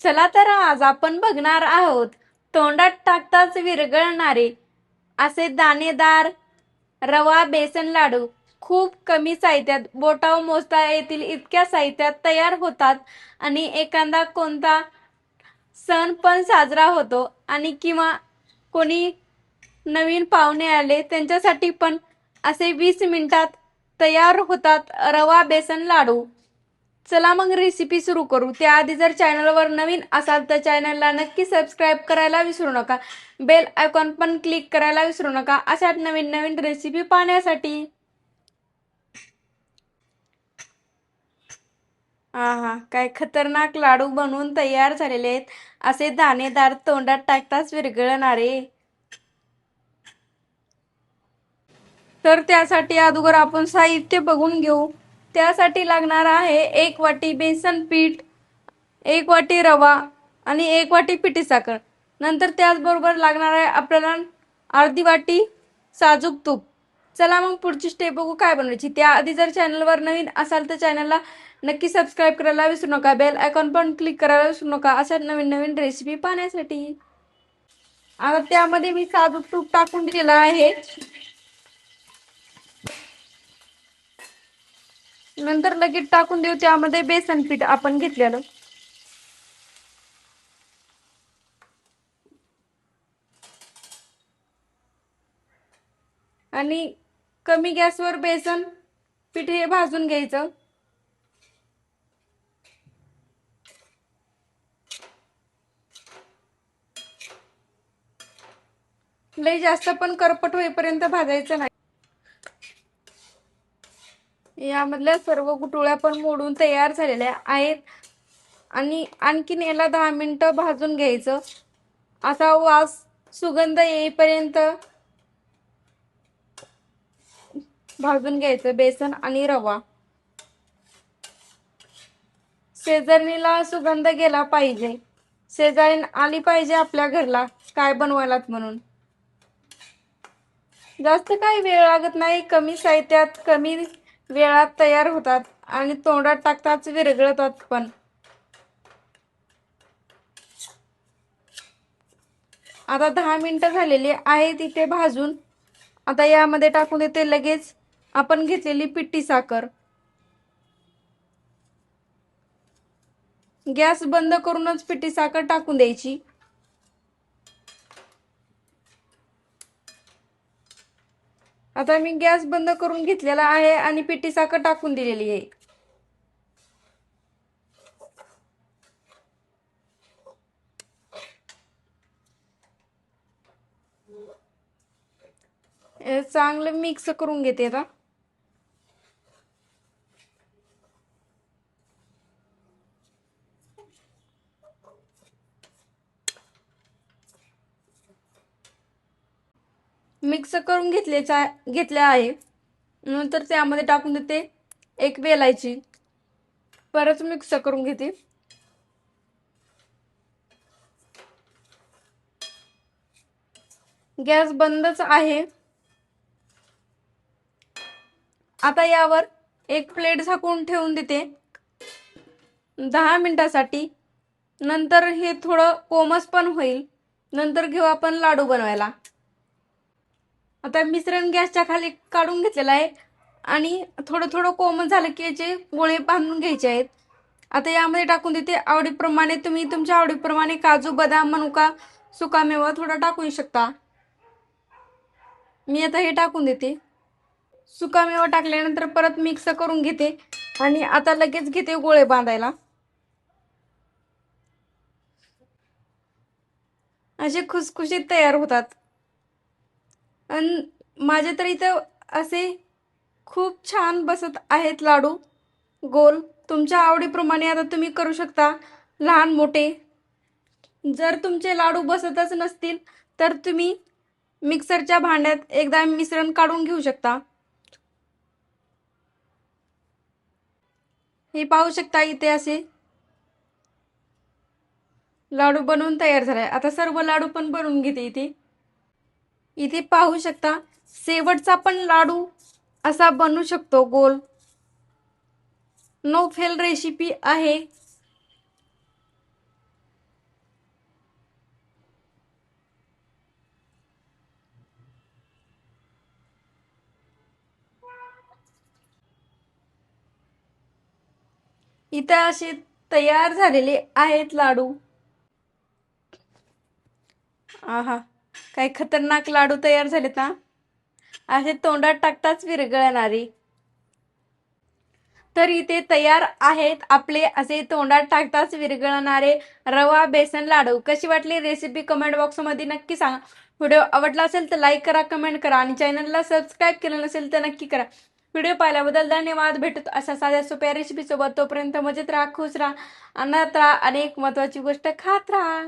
चला तर आज आपण बघणार आहोत तोंडात टाकताच विरघळणारे असे दाणेदार रवा बेसन लाडू. खूप कमी साहित्यात, बोटावर मोजता येतील इतक्या साहित्यात तयार होतात आणि एखादा कोणता सण पण साजरा होतो आणि किंवा कोणी नवीन पाहुणे आले त्यांच्यासाठी पण असे 20 मिनिटात तयार होतात रवा बेसन लाडू. चला मग रेसिपी सुरू करू. त्याआधी जर चॅनलवर नवीन असाल तर चॅनलला नक्की सबस्क्राईब करायला विसरू नका. बेल आयकॉन पण क्लिक करायला विसरू नका अशाच नवीन नवीन रेसिपी पाहण्यासाठी. आहा, काय खतरनाक लाडू बनवून तयार झालेले आहेत. असे दाणेदार, तोंडात टाकताच विरघळणारे. तर त्यासाठी अगोदर आपण साहित्य बघून घेऊ. त्यासाठी लागणार आहे 1 वाटी बेसन पीठ, 1 वाटी रवा आणि 1 वाटी पिठी साखर. नंतर त्याचबरोबर लागणार आहे आपल्याला अर्धी वाटी साजूक तूप. चला मग पुढची स्टेप बघू काय बनवायची. त्याआधी जर चॅनलवर नवीन असाल तर चॅनलला नक्की सबस्क्राईब करायला विसरू नका. बेल आयकॉन पण क्लिक करायला विसरू नका अशा नवीन नवीन रेसिपी पाहण्यासाठी. आता त्यामध्ये मी साजूक तूप टाकून दिलेलं आहे. नंतर लगेच टाकून देऊ त्यामध्ये बेसन पीठ आपण घेतलेलं. आणि कमी गॅसवर बेसन पीठ हे भाजून घ्यायचं. लई जास्त पण करपट होईपर्यंत भाजायचं नाही. यामधल्या सर्व गुठळ्या पण मोडून तयार झालेल्या आहेत आणि आणखीन याला 10 मिनिटं भाजून घ्यायचं. असा वास सुगंध येईपर्यंत भाजून घ्यायचं बेसन आणि रवा. शेजारणीला सुगंध गेला पाहिजे, शेजारीण आली पाहिजे आपल्या घरला काय बनवायलात म्हणून. जास्त काही वेळ लागत नाही. कमी साहित्यात कमी वेळात तयार होतात आणि तोंडात टाकताच विरघळतात पण. आता 10 मिनिटं झालेली आहेत इथे भाजून. आता यामध्ये टाकून देते लगेच आपण घेतलेली पिठी साखर. गॅस बंद करूनच पिठी साखर टाकून द्यायची. आता मी गॅस बंद करून घेतलेला आहे आणि पिठी साखर टाकून दिलेली आहे. चांगलं मिक्स करून घेते आता. मिक्स करून घेतले आहे. नंतर त्यामध्ये टाकून देते एक वेलायची. परत मिक्स करून घेते. गॅस बंदच आहे. आता यावर एक प्लेट झाकून ठेवून देते 10 मिनिटासाठी. नंतर हे थोडं कोमट पण होईल. नंतर घेऊ आपण लाडू बनवायला. आता मिश्रण गॅसच्या खाली काढून घेतलेलं आहे आणि थोडं थोडं कोमट झालं की याचे गोळे बांधून घ्यायचे आहेत. आता यामध्ये टाकून देते आवडीप्रमाणे, तुम्ही तुमच्या आवडीप्रमाणे काजू, बदाम, मनुका, सुकामेवा थोडा टाकू शकता. मी आता हे टाकून देते. सुकामेवा टाकल्यानंतर परत मिक्स करून घेते आणि आता लगेच घेते गोळे बांधायला. असे खुसखुशीत तयार होतात. आणि माझे तर इथं असे खूप छान बसत आहेत लाडू गोल. तुमच्या आवडीप्रमाणे आता तुम्ही करू शकता, लहान मोठे. जर तुमचे लाडू बसतच नसतील तर तुम्ही मिक्सरच्या भांड्यात एकदा मिश्रण काढून घेऊ शकता. हे पाहू शकता इथे असे लाडू बनवून तयार झालाय. आता सर्व लाडू पण बनवून घेते इथे. इथे पाहू शकता शेवटचा पण लाडू असा बनू शकतो गोल. नो फेल रेसिपी आहे. इथं असे तयार झालेले आहेत लाडू. आहा, काय खतरनाक लाडू तयार झालेत ना. असे तोंडात टाकताच विरघळणारे. तर इथे तयार आहेत आपले असे तोंडात टाकताच विरघळणारे रवा बेसन लाडू. कशी वाटली रेसिपी कमेंट बॉक्समध्ये नक्की सांगा. व्हिडिओ आवडला असेल तर लाईक करा, कमेंट करा आणि चॅनलला सबस्क्राईब केलं नसेल तर नक्की करा. व्हिडिओ पाहिल्याबद्दल धन्यवाद. भेटत अशा साध्या सोप्या रेसिपी सोबत. तोपर्यंत मजेत राहा, खुश राहा, आनंदात राहा आणि एक महत्त्वाची गोष्ट खात राहा.